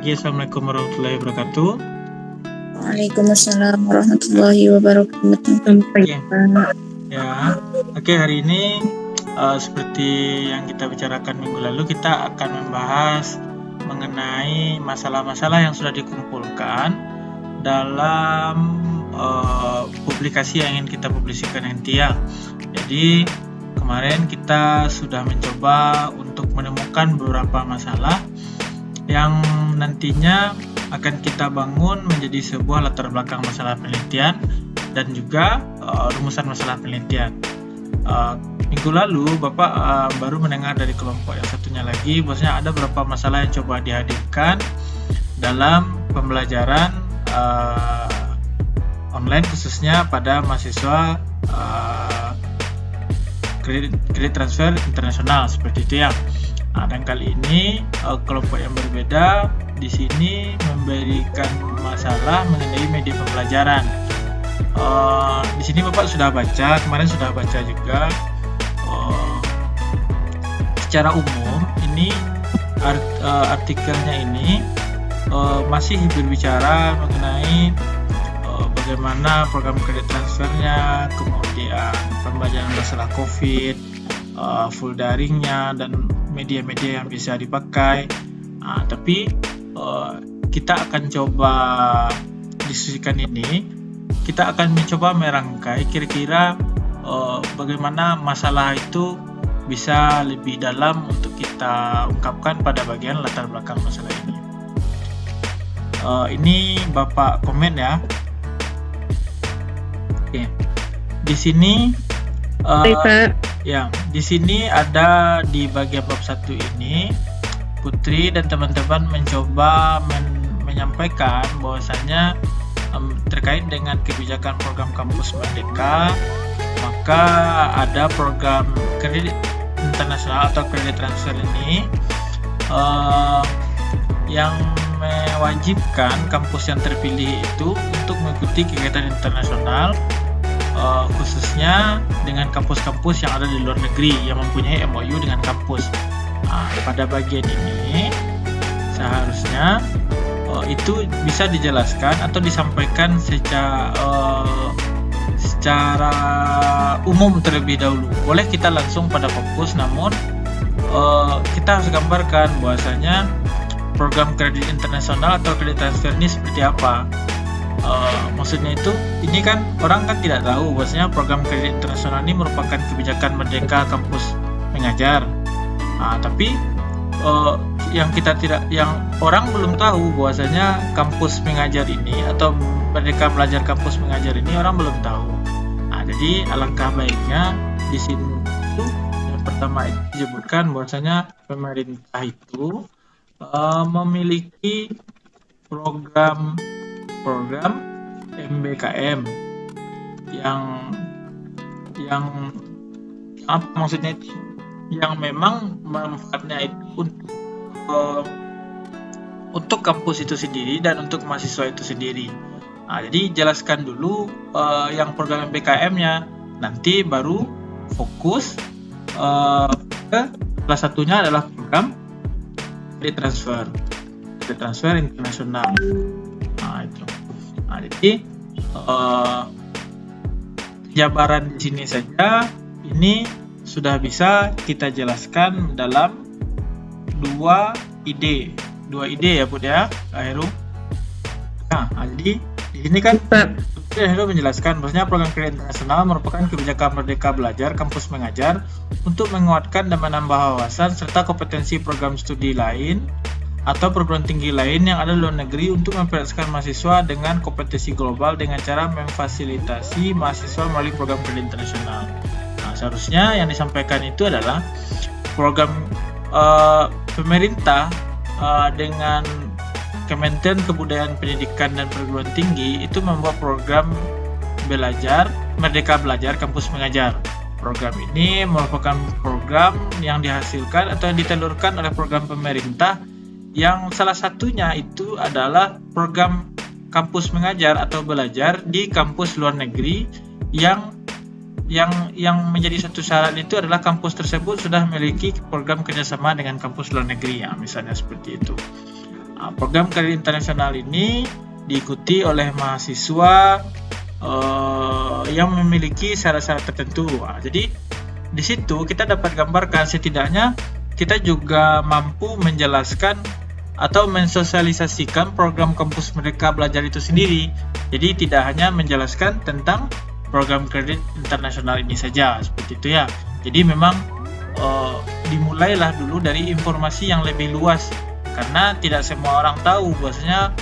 pagi. Assalamualaikum warahmatullahi wabarakatuh. Waalaikumsalam warahmatullahi wabarakatuh. Oke. Ya, oke, hari ini seperti yang kita bicarakan minggu lalu, kita akan membahas mengenai masalah-masalah yang sudah dikumpulkan dalam publikasi yang ingin kita publikasikan nanti ya. Jadi kemarin kita sudah mencoba untuk menemukan beberapa masalah yang nantinya akan kita bangun menjadi sebuah latar belakang masalah penelitian dan juga rumusan masalah penelitian. Minggu lalu Bapak baru mendengar dari kelompok yang satunya lagi bahwasanya ada beberapa masalah yang coba dihadirkan dalam pembelajaran online, khususnya pada mahasiswa kredit transfer internasional seperti itu ya. Dan kali ini kelompok yang berbeda di sini memberikan masalah mengenai media pembelajaran. Di sini Bapak sudah baca, kemarin sudah baca juga. Secara umum ini artikelnya ini masih berbicara mengenai bagaimana program kredit transfernya, kemudian pembelajaran masalah COVID, full daringnya, dan media-media yang bisa dipakai. Tapi kita akan coba diskusikan ini. Kita akan mencoba merangkai kira-kira bagaimana masalah itu bisa lebih dalam untuk kita ungkapkan pada bagian latar belakang masalah ini. Ini Bapak komen ya. Oke. Di sini ya, di sini ada di bagian bab 1 ini Putri dan teman-teman mencoba menyampaikan bahwasanya terkait dengan kebijakan program kampus Merdeka, maka ada program kredit internasional atau kredit transfer ini yang mewajibkan kampus yang terpilih itu untuk mengikuti kegiatan internasional, khususnya dengan kampus-kampus yang ada di luar negeri yang mempunyai MOU dengan kampus. Pada bagian ini seharusnya itu bisa dijelaskan atau disampaikan secara umum terlebih dahulu. Boleh kita langsung pada fokus, namun kita harus gambarkan bahwasanya program kredit internasional atau kredit transfer ini seperti apa. Maksudnya itu, ini kan orang kan tidak tahu bahwasanya program kredit internasional ini merupakan kebijakan Merdeka kampus mengajar. Tapi yang orang belum tahu bahwasanya kampus mengajar ini atau Merdeka belajar kampus mengajar ini orang belum tahu. Jadi alangkah baiknya di sini itu yang pertama disebutkan bahwasanya pemerintah itu memiliki program MBKM yang apa maksudnya itu, yang memang manfaatnya itu untuk kampus itu sendiri dan untuk mahasiswa itu sendiri. Jadi jelaskan dulu yang program MBKM-nya, nanti baru fokus ke salah satunya adalah program kredit transfer internasional. Itu. Jadi jabaran di sini saja ini sudah bisa kita jelaskan dalam dua ide ya Bud ya, Heru. Jadi di sini kan Heru menjelaskan bahwasanya program kredit internasional merupakan kebijakan Merdeka Belajar Kampus Mengajar untuk menguatkan dan menambah wawasan serta kompetensi program studi lain atau perguruan tinggi lain yang ada di luar negeri untuk mempersiapkan mahasiswa dengan kompetensi global dengan cara memfasilitasi mahasiswa melalui program kredit internasional. Seharusnya yang disampaikan itu adalah program pemerintah dengan Kementerian Kebudayaan Pendidikan dan Perguruan Tinggi itu membuat program Merdeka Belajar Kampus Mengajar. Program ini merupakan program yang dihasilkan atau yang ditelurkan oleh program pemerintah yang salah satunya itu adalah program kampus mengajar atau belajar di kampus luar negeri yang menjadi satu syarat itu adalah kampus tersebut sudah memiliki program kerjasama dengan kampus luar negeri ya, misalnya seperti itu. Program kredit internasional ini diikuti oleh mahasiswa yang memiliki syarat-syarat tertentu. Jadi di situ kita dapat gambarkan setidaknya kita juga mampu menjelaskan atau mensosialisasikan program kampus Merdeka Belajar itu sendiri. Jadi tidak hanya menjelaskan tentang program kredit internasional ini saja, seperti itu ya. Jadi memang dimulailah dulu dari informasi yang lebih luas, karena tidak semua orang tahu bahwasanya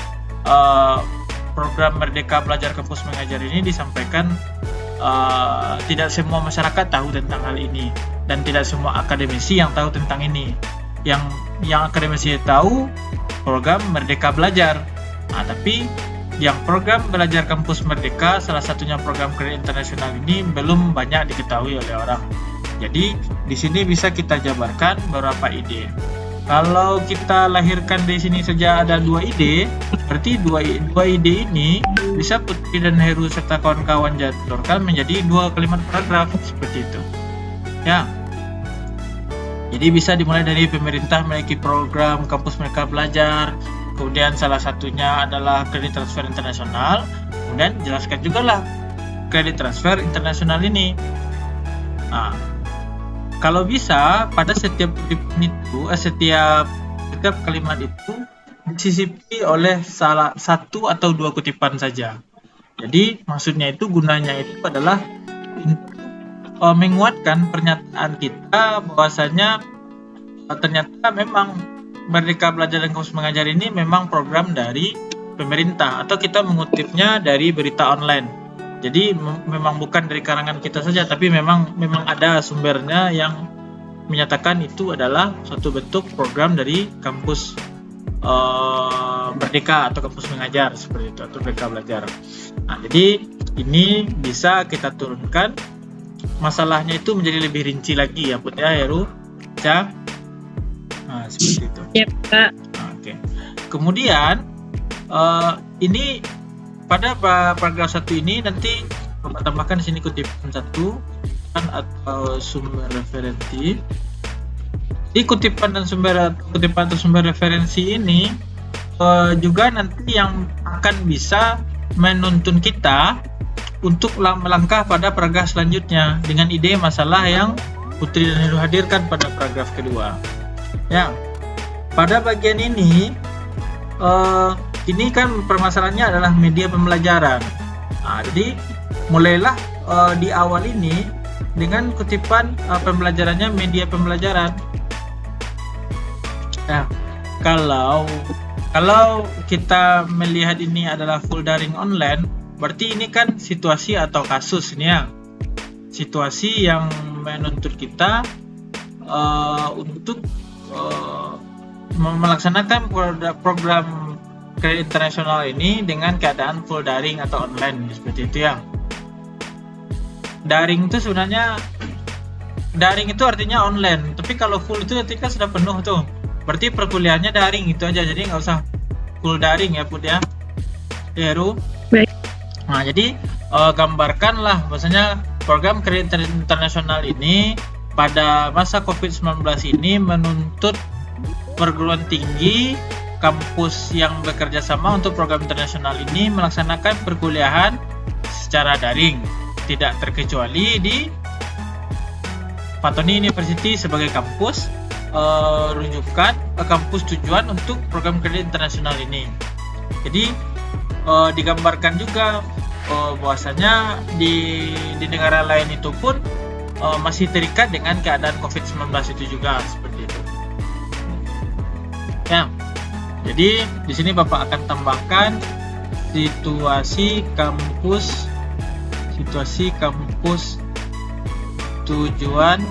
program Merdeka Belajar Kampus Mengajar ini disampaikan. Tidak semua masyarakat tahu tentang hal ini, dan tidak semua akademisi yang tahu tentang ini. Yang akademisi tahu program Merdeka Belajar, tapi yang program Belajar Kampus Merdeka, salah satunya program kredit internasional ini, belum banyak diketahui oleh orang. Jadi di sini bisa kita jabarkan beberapa ide. Kalau kita lahirkan di sini saja ada 2 ide, berarti dua ide ini bisa Putri dan Heru serta kawan-kawan jadwalkan menjadi 2 kalimat paragraf, seperti itu. Ya. Jadi bisa dimulai dari pemerintah memiliki program kampus Merdeka Belajar, kemudian salah satunya adalah kredit transfer internasional, kemudian jelaskan juga lah kredit transfer internasional ini. Kalau bisa pada setiap setiap kalimat itu disisipi oleh salah satu atau 2 kutipan saja. Jadi maksudnya itu, gunanya itu adalah menguatkan pernyataan kita bahwasanya ternyata memang Merdeka Belajar dan Kampus Mengajar ini memang program dari pemerintah, atau kita mengutipnya dari berita online. Jadi memang bukan dari karangan kita saja, tapi memang ada sumbernya yang menyatakan itu adalah suatu bentuk program dari kampus Merdeka atau Kampus Mengajar, seperti itu, atau Merdeka Belajar. Jadi ini bisa kita turunkan masalahnya itu menjadi lebih rinci lagi ya, Put ya, Heru, Ca. Seperti itu. Ya, Pak. Oke. Kemudian ini pada paragraf 1 ini nanti Bapak tambahkan di sini kutipan 1 atau sumber referensi. Di kutipan atau sumber referensi ini juga nanti yang akan bisa menuntun kita untuk melangkah pada paragraf selanjutnya dengan ide masalah yang Putri dan Heru hadirkan pada paragraf kedua. Ya, pada bagian ini kan permasalahannya adalah media pembelajaran. Jadi mulailah di awal ini dengan kutipan pembelajarannya media pembelajaran. Nah, kalau kita melihat ini adalah full daring online, berarti ini kan situasi atau kasus ini ya. Situasi yang menuntut kita untuk melaksanakan program kredit internasional ini dengan keadaan full daring atau online, seperti itu ya. Daring itu artinya online, tapi kalau full itu ketika sudah penuh tuh, berarti perkuliahannya daring itu aja, jadi nggak usah full daring ya, Put ya, Heru. Baik. Nah, jadi gambarkanlah bahwasanya program kredit internasional ini pada masa COVID-19 ini menuntut perguruan tinggi kampus yang bekerja sama untuk program internasional ini melaksanakan perkuliahan secara daring, tidak terkecuali di Fatoni University sebagai kampus rujukan kampus tujuan untuk program kredit internasional ini. Jadi digambarkan juga bahwasanya di negara lain itu pun masih terikat dengan keadaan COVID-19 itu juga, seperti itu. Ya. Jadi di sini Bapak akan tambahkan situasi kampus tujuan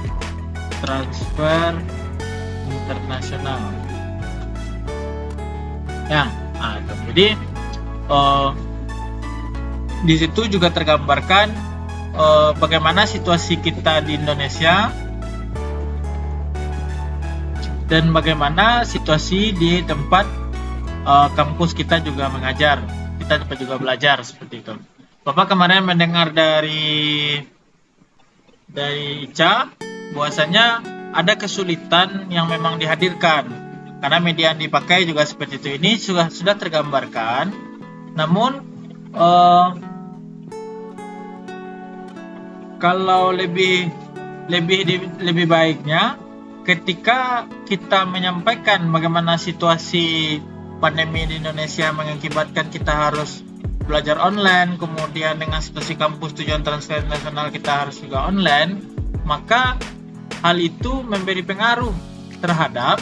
transfer internasional. Ya, jadi di situ juga tergambarkan bagaimana situasi kita di Indonesia dan bagaimana situasi di tempat kampus kita juga mengajar, kita dapat juga belajar, seperti itu. Bapak kemarin mendengar dari Ica bahwasanya ada kesulitan yang memang dihadirkan. karena media yang dipakai juga seperti itu. Ini sudah tergambarkan. Namun kalau lebih baiknya ketika kita menyampaikan bagaimana situasi pandemi di Indonesia mengakibatkan kita harus belajar online, kemudian dengan situasi kampus tujuan transfer nasional kita harus juga online, maka hal itu memberi pengaruh terhadap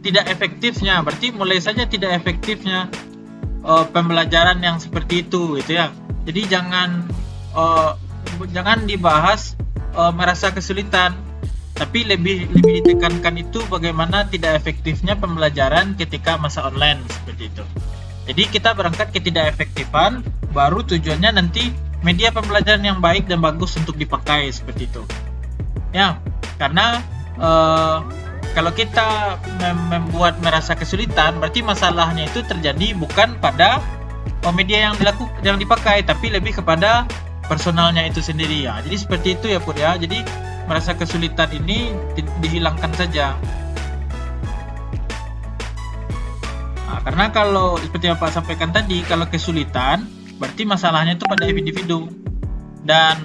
tidak efektifnya. Berarti mulai saja tidak efektifnya pembelajaran yang seperti itu, gitu ya. Jadi jangan dibahas merasa kesulitan, tapi lebih ditekankan itu bagaimana tidak efektifnya pembelajaran ketika masa online seperti itu. Jadi kita berangkat ke tidak efektifan, baru tujuannya nanti media pembelajaran yang baik dan bagus untuk dipakai seperti itu. Ya, karena kalau kita membuat merasa kesulitan, berarti masalahnya itu terjadi bukan pada media yang dipakai, tapi lebih kepada personalnya itu sendiri ya. Jadi seperti itu ya Pur ya. Jadi merasa kesulitan ini dihilangkan saja. Nah, karena kalau seperti yang Pak sampaikan tadi, kalau kesulitan berarti masalahnya itu pada individu. Dan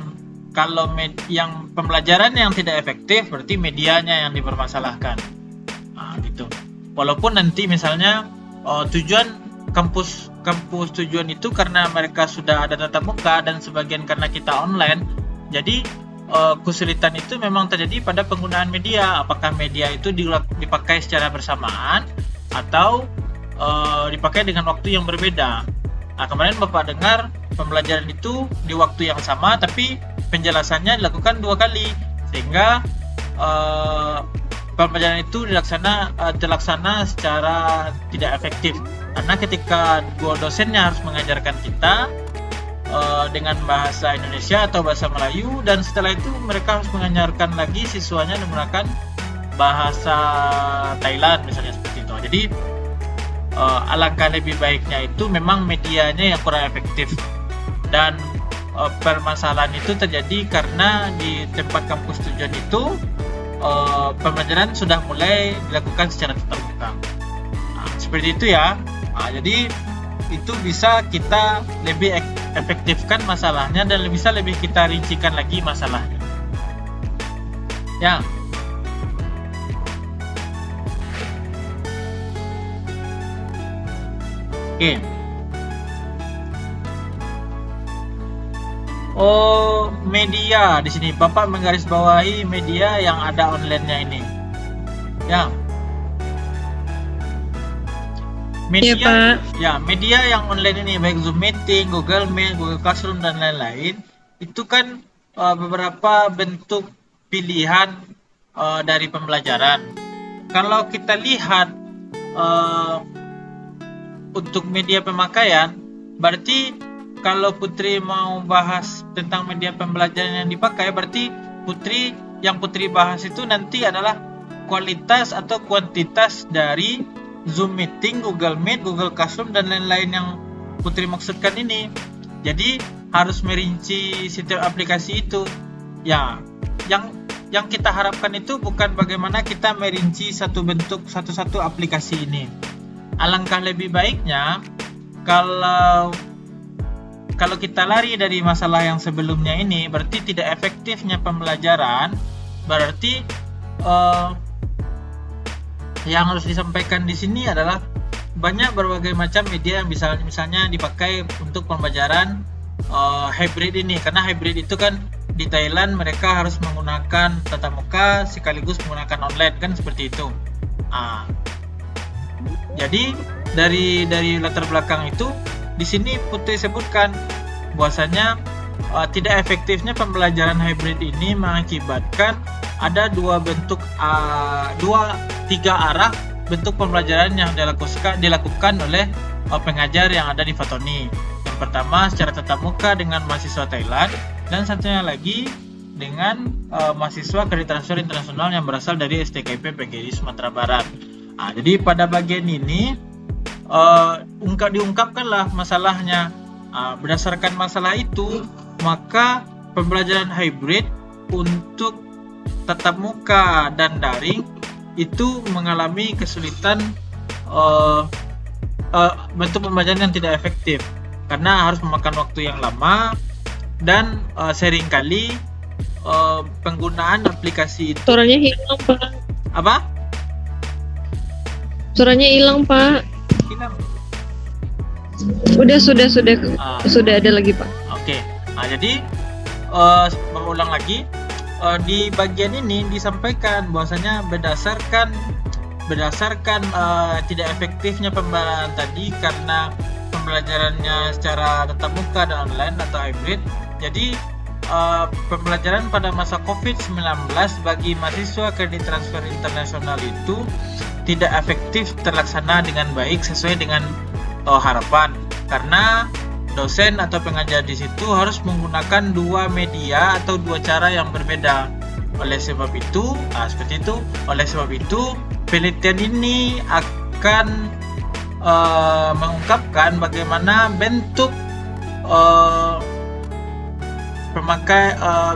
kalau yang pembelajaran yang tidak efektif berarti medianya yang dipermasalahkan. Nah, gitu. Walaupun nanti misalnya tujuan kampus tujuan itu karena mereka sudah ada tatap muka dan sebagian karena kita online, jadi kesulitan itu memang terjadi pada penggunaan media. Apakah media itu dipakai secara bersamaan atau dipakai dengan waktu yang berbeda. Nah, kemarin Bapak dengar pembelajaran itu di waktu yang sama tapi penjelasannya dilakukan 2 kali, sehingga pembelajaran itu terlaksana secara tidak efektif. Karena ketika dua dosennya harus mengajarkan kita dengan bahasa Indonesia atau bahasa Melayu, dan setelah itu mereka harus mengajarkan lagi siswanya menggunakan bahasa Thailand misalnya seperti itu. Jadi alangkah lebih baiknya itu memang medianya yang kurang efektif, dan permasalahan itu terjadi karena di tempat kampus tujuan itu pembelajaran sudah mulai dilakukan secara tatap muka. Nah, seperti itu ya. Nah, jadi itu bisa kita lebih efektifkan masalahnya dan bisa lebih kita rincikan lagi masalahnya. Ya. Oke. Media di sini Bapak menggarisbawahi media yang ada online-nya ini. Ya. Media, ya, Pak. Ya, media yang online ini baik Zoom Meeting, Google Meet, Google Classroom dan lain-lain, itu kan beberapa bentuk pilihan dari pembelajaran. Kalau kita lihat untuk media pemakaian, berarti kalau Putri mau bahas tentang media pembelajaran yang dipakai, berarti yang Putri bahas itu nanti adalah kualitas atau kuantitas dari Zoom Meeting, Google Meet, Google Classroom dan lain-lain yang Putri maksudkan ini. Jadi harus merinci setiap aplikasi itu. Ya, yang kita harapkan itu bukan bagaimana kita merinci satu aplikasi ini. Alangkah lebih baiknya kalau kita lari dari masalah yang sebelumnya ini, berarti tidak efektifnya pembelajaran, berarti yang harus disampaikan di sini adalah banyak berbagai macam media yang misalnya dipakai untuk pembelajaran hybrid ini. Karena hybrid itu kan di Thailand mereka harus menggunakan tatap muka sekaligus menggunakan online, kan seperti itu. Jadi dari latar belakang itu di sini Putri sebutkan bahwasanya tidak efektifnya pembelajaran hybrid ini mengakibatkan ada tiga arah bentuk pembelajaran yang dilakukan oleh pengajar yang ada di Fatoni. Yang pertama secara tatap muka dengan mahasiswa Thailand, dan satunya lagi dengan mahasiswa kredit transfer internasional yang berasal dari STKP PGRI Sumatera Barat. Jadi pada bagian ini diungkapkanlah masalahnya. Berdasarkan masalah itu, maka pembelajaran hybrid untuk tatap muka dan daring itu mengalami kesulitan bentuk pembelajaran yang tidak efektif karena harus memakan waktu yang lama dan seringkali penggunaan aplikasi itu Suaranya hilang, Pak. apa? Suaranya hilang, Pak. Hilang. Sudah Ah. sudah ada lagi, Pak. Oke. Nah, jadi mengulang lagi di bagian ini disampaikan bahwasanya berdasarkan tidak efektifnya pembelajaran tadi karena pembelajarannya secara tatap muka dan online atau hybrid. Jadi pembelajaran pada masa COVID-19 bagi mahasiswa kredit transfer internasional itu tidak efektif terlaksana dengan baik sesuai dengan harapan karena dosen atau pengajar di situ harus menggunakan dua media atau dua cara yang berbeda. Oleh sebab itu, penelitian ini akan mengungkapkan bagaimana bentuk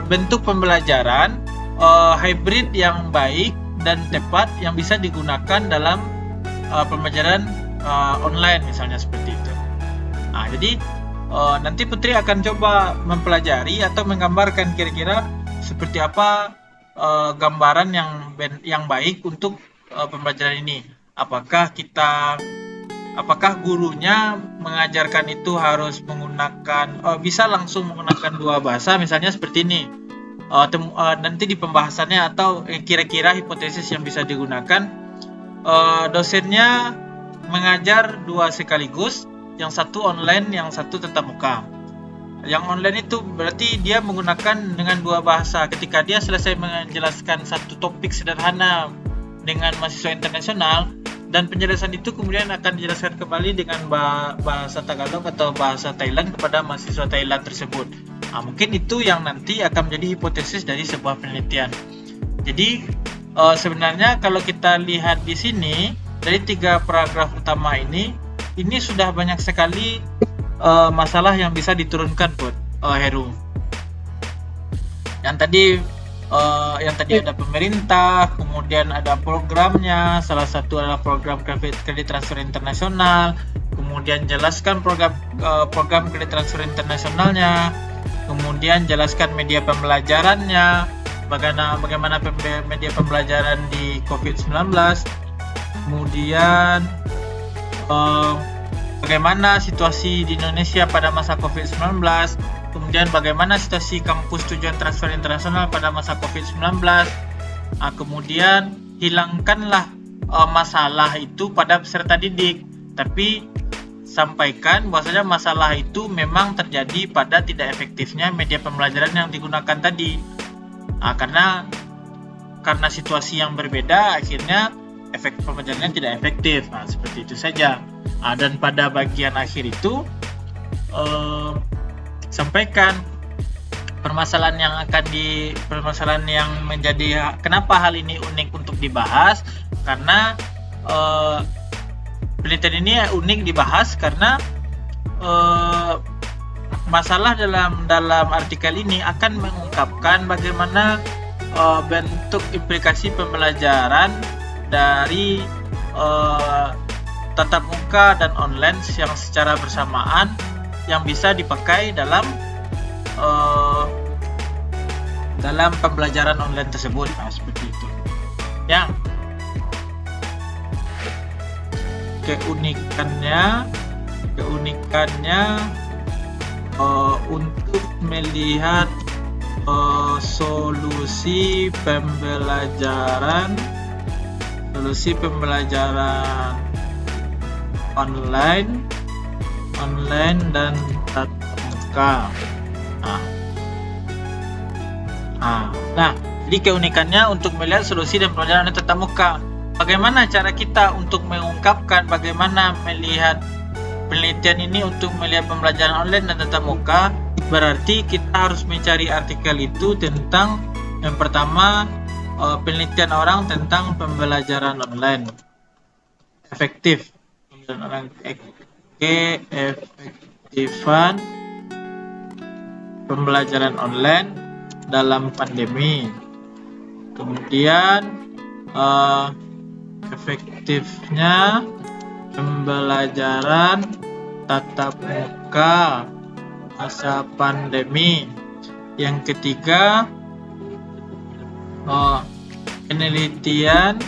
bentuk pembelajaran hybrid yang baik dan tepat yang bisa digunakan dalam pembelajaran online misalnya seperti itu. Nah, jadi nanti Putri akan coba mempelajari atau menggambarkan kira-kira seperti apa gambaran yang baik untuk pembelajaran ini. Apakah gurunya mengajarkan itu harus menggunakan bisa langsung menggunakan dua bahasa misalnya seperti ini. Nanti di pembahasannya atau kira-kira hipotesis yang bisa digunakan dosennya mengajar dua sekaligus, yang satu online, yang satu tatap muka. Yang online itu berarti dia menggunakan dengan dua bahasa. Ketika dia selesai menjelaskan satu topik sederhana dengan mahasiswa internasional, dan penjelasan itu kemudian akan dijelaskan kembali dengan bahasa Tagalog atau bahasa Thailand kepada mahasiswa Thailand tersebut. Nah, mungkin itu yang nanti akan menjadi hipotesis dari sebuah penelitian. Jadi sebenarnya kalau kita lihat di sini dari 3 paragraf utama ini sudah banyak sekali masalah yang bisa diturunkan buat Heru. Yang tadi ada pemerintah, kemudian ada programnya, salah satu adalah program kredit transfer internasional, kemudian jelaskan program kredit transfer internasionalnya, kemudian jelaskan media pembelajarannya, bagaimana media pembelajaran di COVID-19, kemudian bagaimana situasi di Indonesia pada masa COVID-19, kemudian bagaimana situasi kampus tujuan transfer internasional pada masa COVID-19. Kemudian hilangkanlah masalah itu pada peserta didik, tapi sampaikan bahwasanya masalah itu memang terjadi pada tidak efektifnya media pembelajaran yang digunakan tadi. Karena situasi yang berbeda, akhirnya efek pembelajarannya tidak efektif. Seperti itu saja. Dan pada bagian akhir itu sampaikan permasalahan yang menjadi kenapa hal ini unik untuk dibahas, karena penelitian ini unik dibahas karena masalah dalam artikel ini akan mengungkapkan bagaimana bentuk implikasi pembelajaran dari tatap muka dan online yang secara bersamaan yang bisa dipakai dalam pembelajaran online tersebut. Seperti itu. Ya. Keunikannya untuk melihat solusi pembelajaran online dan tatap muka. Nah, jadi keunikannya untuk melihat solusi dan pembelajaran tatap muka. Bagaimana cara kita untuk mengungkapkan bagaimana melihat penelitian ini untuk melihat pembelajaran online dan tatap muka? Berarti kita harus mencari artikel itu tentang yang pertama penelitian orang tentang pembelajaran online efektif, keefektifan pembelajaran online dalam pandemi. Kemudian efektifnya pembelajaran tatap muka masa pandemi. Yang ketiga, penelitian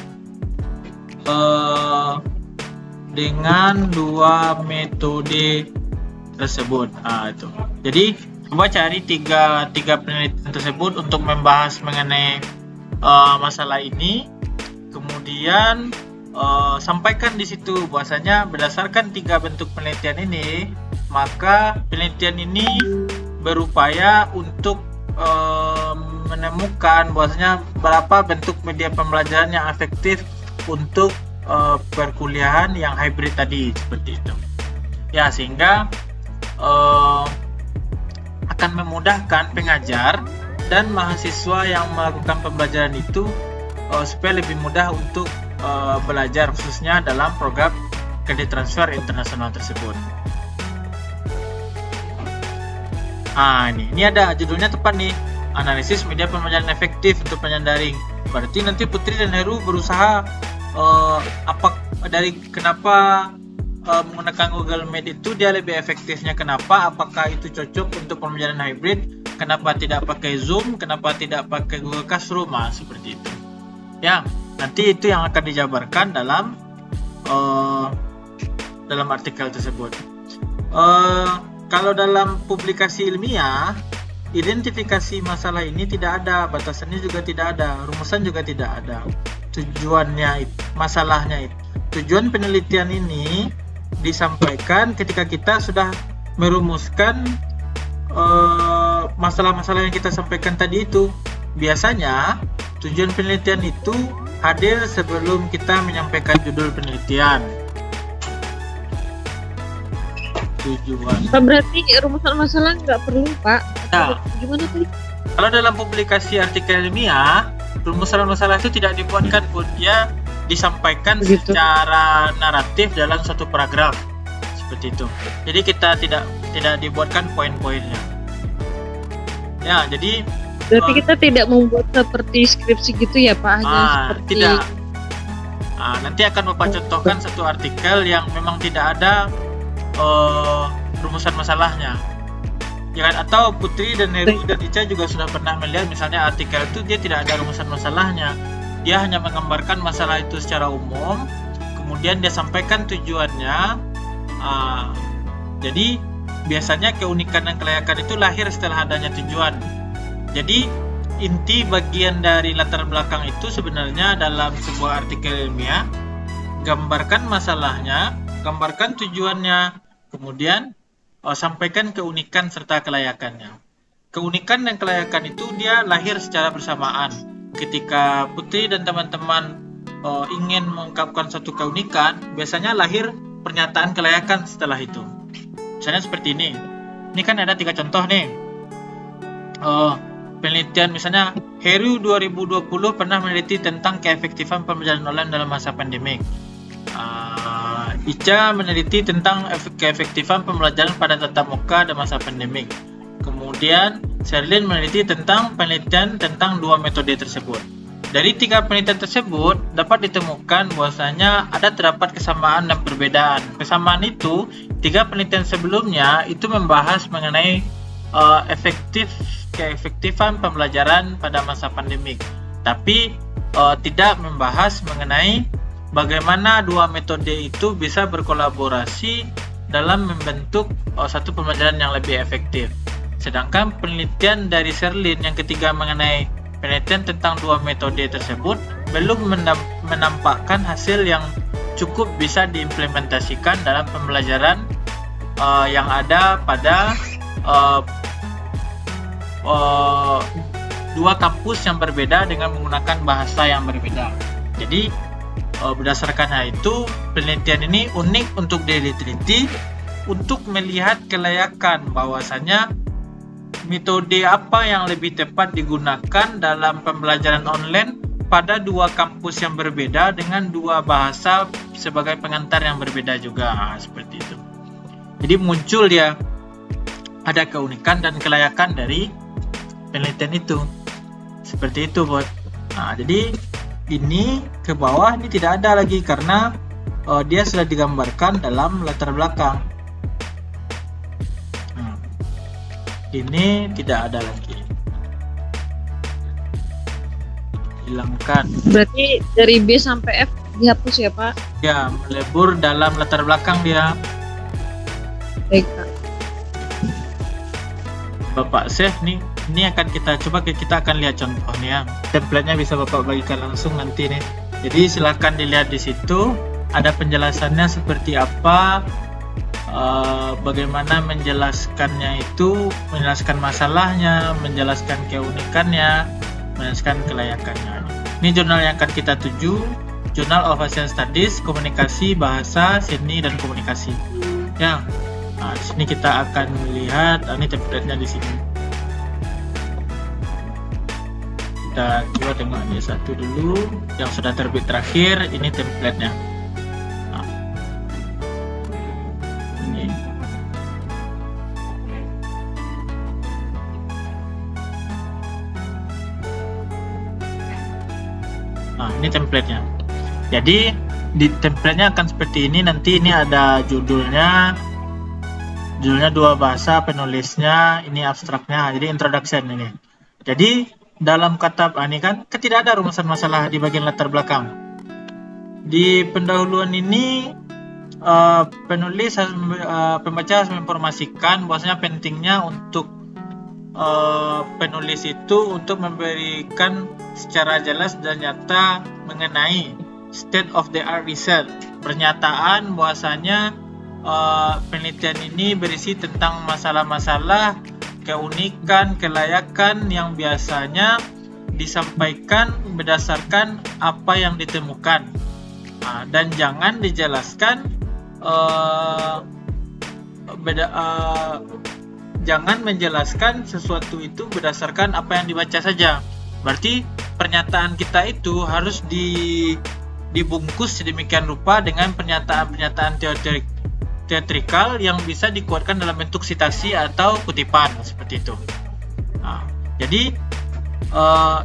dengan dua metode tersebut. Itu. Jadi coba cari tiga penelitian tersebut untuk membahas mengenai masalah ini. Kemudian sampaikan di situ bahwasanya berdasarkan tiga bentuk penelitian ini, maka penelitian ini berupaya untuk menemukan bahwasanya berapa bentuk media pembelajaran yang efektif untuk perkuliahan yang hybrid tadi, seperti itu. Ya, sehingga akan memudahkan pengajar dan mahasiswa yang melakukan pembelajaran itu supaya lebih mudah untuk belajar, khususnya dalam program kredit transfer internasional tersebut. Ini ada judulnya tepat nih, analisis media pembelajaran efektif untuk pembelajaran daring. Berarti nanti Putri dan Heru berusaha kenapa menggunakan Google Meet itu dia lebih efektifnya, kenapa, apakah itu cocok untuk pembelajaran hybrid, kenapa tidak pakai Zoom, kenapa tidak pakai Google Classroom, seperti itu. Ya, nanti itu yang akan dijabarkan dalam artikel tersebut. Kalau dalam publikasi ilmiah, identifikasi masalah ini tidak ada, batasannya juga tidak ada, rumusan juga tidak ada. Tujuannya, masalahnya itu. Tujuan penelitian ini disampaikan ketika kita sudah merumuskan masalah-masalah yang kita sampaikan tadi itu. Biasanya tujuan penelitian itu hadir sebelum kita menyampaikan judul penelitian. Tujuan. Berarti rumusan masalah nggak perlu, Pak? Nah, Gimana tadi? kalau dalam publikasi artikel ilmiah, rumusan masalah itu tidak dibuatkan, pun dia disampaikan secara naratif dalam satu paragraf, seperti itu. Jadi kita tidak dibuatkan poin-poinnya. Ya, jadi berarti kita tidak membuat seperti skripsi gitu ya, Pak? Hanya seperti tidak. Nanti akan Bapak contohkan satu artikel yang memang tidak ada rumusan masalahnya. Ya kan? Atau Putri dan Heru dan Ica juga sudah pernah melihat misalnya artikel itu dia tidak ada rumusan masalahnya. Dia hanya menggambarkan masalah itu secara umum, kemudian dia sampaikan tujuannya. Jadi biasanya keunikan dan kelayakan itu lahir setelah adanya tujuan. Jadi inti bagian dari latar belakang itu sebenarnya dalam sebuah artikel ilmiah, gambarkan masalahnya, gambarkan tujuannya, kemudian sampaikan keunikan serta kelayakannya. Keunikan dan kelayakan itu dia lahir secara bersamaan. Ketika Putri dan teman-teman ingin mengungkapkan suatu keunikan, biasanya lahir pernyataan kelayakan setelah itu. Misalnya seperti ini. Ini kan ada 3 contoh nih. Penelitian misalnya Heru 2020 pernah meneliti tentang keefektifan pembelajaran online dalam masa pandemik. Ica meneliti tentang keefektifan pembelajaran pada tatap muka dalam masa pandemik. Kemudian Sherlyn meneliti tentang penelitian tentang 2 metode tersebut. Dari 3 penelitian tersebut dapat ditemukan bahwasanya terdapat kesamaan dan perbedaan. Kesamaan itu 3 penelitian sebelumnya itu membahas mengenai keefektifan pembelajaran pada masa pandemik, tapi tidak membahas mengenai bagaimana 2 metode itu bisa berkolaborasi dalam membentuk satu pembelajaran yang lebih efektif. Sedangkan penelitian dari Sherlyn yang ketiga mengenai penelitian tentang 2 metode tersebut belum menampakkan hasil yang cukup bisa diimplementasikan dalam pembelajaran yang ada pada 2 kampus yang berbeda dengan menggunakan bahasa yang berbeda. Jadi berdasarkan hal itu, penelitian ini unik untuk diteliti untuk melihat kelayakan bahwasanya metode apa yang lebih tepat digunakan dalam pembelajaran online pada 2 kampus yang berbeda dengan 2 bahasa sebagai pengantar yang berbeda juga, seperti itu. Jadi muncul dia ada keunikan dan kelayakan dari penelitian itu, seperti itu, Bot. Jadi ini ke bawah ini tidak ada lagi karena dia sudah digambarkan dalam latar belakang. Ini tidak ada lagi, hilangkan. Berarti dari B sampai F dihapus ya Pak? Ya, melebur dalam latar belakang dia. Baik Pak. Bapak save nih, ini akan kita coba, kita akan lihat contohnya. Template-nya bisa Bapak bagikan langsung nanti nih. Jadi silahkan dilihat di situ, ada penjelasannya seperti apa, bagaimana menjelaskannya itu, menjelaskan masalahnya, menjelaskan keunikannya, menjelaskan kelayakannya. Ini jurnal yang akan kita tuju, Journal of Asian Studies, Komunikasi, Bahasa, Seni, dan Komunikasi. Ya, nah, di sini kita akan melihat, ini template-nya di sini. Kita coba tengok ini satu dulu, yang sudah terbit terakhir, ini template-nya. Nah, ini. Nah, ini template-nya. Jadi di template-nya akan seperti ini. Nanti ini ada judulnya 2 bahasa, penulisnya, ini abstraknya. Jadi introduction ini. Jadi dalam kata ini kan tidak ada rumusan masalah di bagian latar belakang. Di pendahuluan ini penulis pembaca harus menginformasikan bahwasanya pentingnya untuk penulis itu untuk memberikan secara jelas dan nyata mengenai state of the art research, pernyataan bahwasanya penelitian ini berisi tentang masalah-masalah, keunikan, kelayakan yang biasanya disampaikan berdasarkan apa yang ditemukan, dan jangan dijelaskan jangan menjelaskan sesuatu itu berdasarkan apa yang dibaca saja. Berarti pernyataan kita itu harus dibungkus sedemikian rupa dengan pernyataan-pernyataan teatrikal yang bisa dikuatkan dalam bentuk sitasi atau kutipan seperti itu. Jadi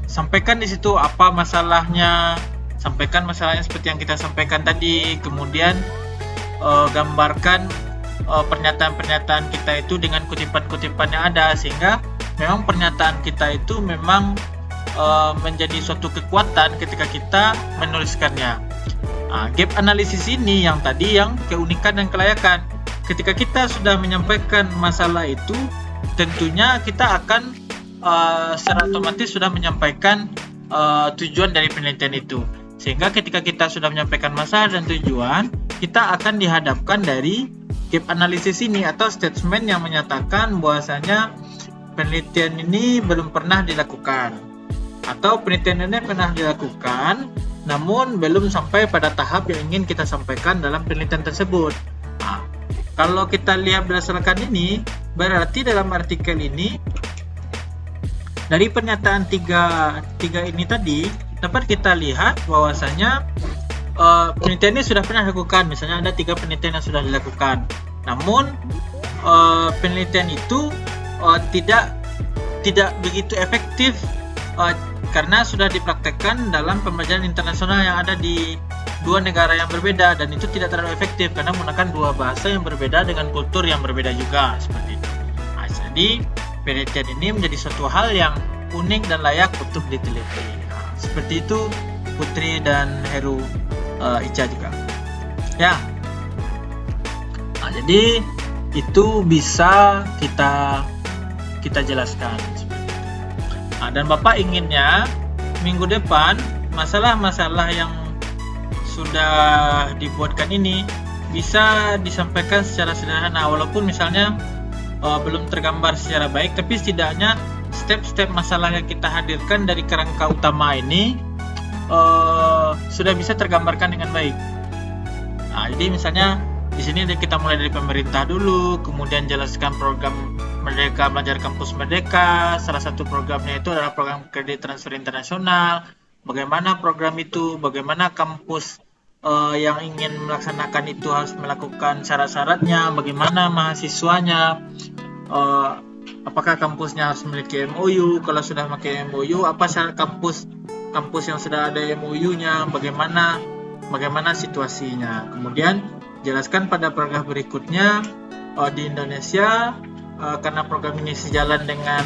sampaikan di situ apa masalahnya, sampaikan masalahnya seperti yang kita sampaikan tadi, kemudian gambarkan pernyataan-pernyataan kita itu dengan kutipan-kutipan yang ada, sehingga memang pernyataan kita itu memang menjadi suatu kekuatan ketika kita menuliskannya. Gap analisis ini yang tadi, yang keunikan dan kelayakan. Ketika kita sudah menyampaikan masalah itu, tentunya kita akan secara otomatis sudah menyampaikan tujuan dari penelitian itu. Sehingga ketika kita sudah menyampaikan masalah dan tujuan, kita akan dihadapkan dari gap analisis ini atau statement yang menyatakan bahwasanya penelitian ini belum pernah dilakukan, atau penelitian ini pernah dilakukan namun belum sampai pada tahap yang ingin kita sampaikan dalam penelitian tersebut. Kalau kita lihat berdasarkan ini, berarti dalam artikel ini dari pernyataan tiga ini tadi dapat kita lihat bahwasanya penelitian ini sudah pernah dilakukan. Misalnya ada 3 penelitian yang sudah dilakukan, namun penelitian itu tidak begitu efektif karena sudah dipraktekkan dalam pembelajaran internasional yang ada di 2 negara yang berbeda, dan itu tidak terlalu efektif karena menggunakan 2 bahasa yang berbeda dengan kultur yang berbeda juga seperti itu. Jadi penelitian ini menjadi suatu hal yang unik dan layak untuk diteliti. Seperti itu Putri dan Heru, Ica juga. Ya. Jadi itu bisa kita jelaskan. Dan Bapak inginnya minggu depan masalah-masalah yang sudah dibuatkan ini bisa disampaikan secara sederhana, walaupun misalnya belum tergambar secara baik, tapi setidaknya step-step masalah yang kita hadirkan dari kerangka utama ini sudah bisa tergambarkan dengan baik. Jadi misalnya di sini kita mulai dari pemerintah dulu, kemudian jelaskan program Merdeka Belajar Kampus Merdeka. Salah satu programnya itu adalah program kredit transfer internasional. Bagaimana program itu, bagaimana kampus yang ingin melaksanakan itu harus melakukan syarat-syaratnya, bagaimana mahasiswanya, apakah kampusnya harus memiliki MOU, kalau sudah memiliki MOU, apa syarat kampus kampus yang sudah ada MOU-nya, bagaimana situasinya. Kemudian jelaskan pada paragraf berikutnya di Indonesia karena program ini sejalan dengan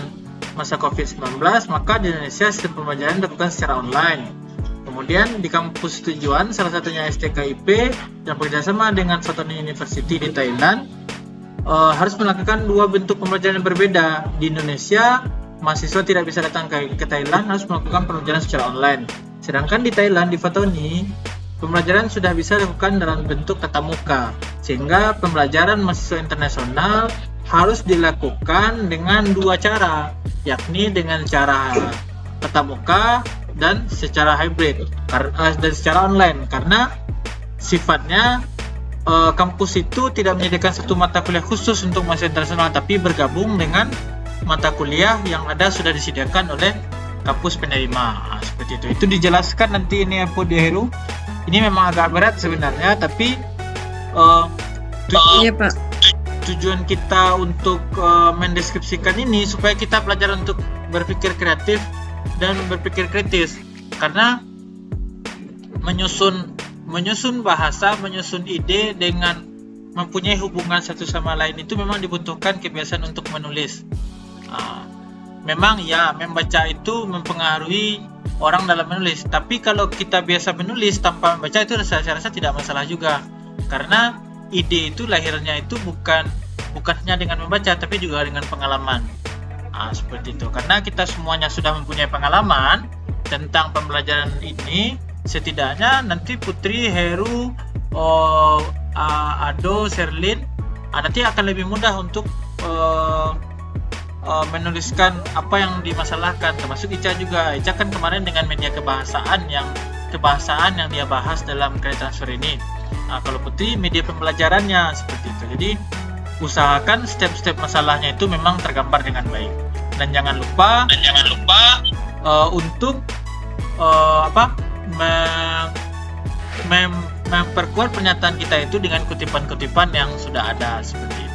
masa COVID-19, maka di Indonesia sistem pembelajaran dilakukan secara online. Kemudian di kampus tujuan, salah satunya STKIP yang bekerjasama dengan Soton University di Thailand, harus melakukan dua bentuk pembelajaran yang berbeda. Di Indonesia, mahasiswa tidak bisa datang ke Thailand, harus melakukan pembelajaran secara online. Sedangkan di Thailand, di Fatoni, pembelajaran sudah bisa dilakukan dalam bentuk tatap muka, sehingga pembelajaran mahasiswa internasional harus dilakukan dengan dua cara, yakni dengan cara tatap muka dan secara hybrid dan secara online, karena sifatnya kampus itu tidak menyediakan satu mata kuliah khusus untuk mahasiswa internasional, tapi bergabung dengan mata kuliah yang sudah disediakan oleh kampus penerima. Seperti itu. Itu dijelaskan nanti ini di Heru. Ini memang agak berat sebenarnya, tapi Iya, Pak. tujuan kita untuk mendeskripsikan ini supaya kita belajar untuk berpikir kreatif dan berpikir kritis, karena menyusun bahasa, menyusun ide dengan mempunyai hubungan satu sama lain itu memang dibutuhkan kebiasaan untuk menulis. Memang ya, membaca itu mempengaruhi orang dalam menulis, tapi kalau kita biasa menulis tanpa membaca itu saya rasa tidak masalah juga, karena ide itu lahirnya itu bukan hanya dengan membaca, tapi juga dengan pengalaman. Seperti itu. Karena kita semuanya sudah mempunyai pengalaman tentang pembelajaran ini, setidaknya nanti Putri, Heru, Ado, Sherlyn, nanti akan lebih mudah untuk menuliskan apa yang dimasalahkan. Termasuk Ica juga. Ica kan kemarin dengan media kebahasaan yang dia bahas dalam credit transfer ini. Kalau Putri media pembelajarannya seperti itu. Jadi usahakan step-step masalahnya itu memang tergambar dengan baik. Dan jangan lupa untuk memperkuat pernyataan kita itu dengan kutipan-kutipan yang sudah ada seperti itu.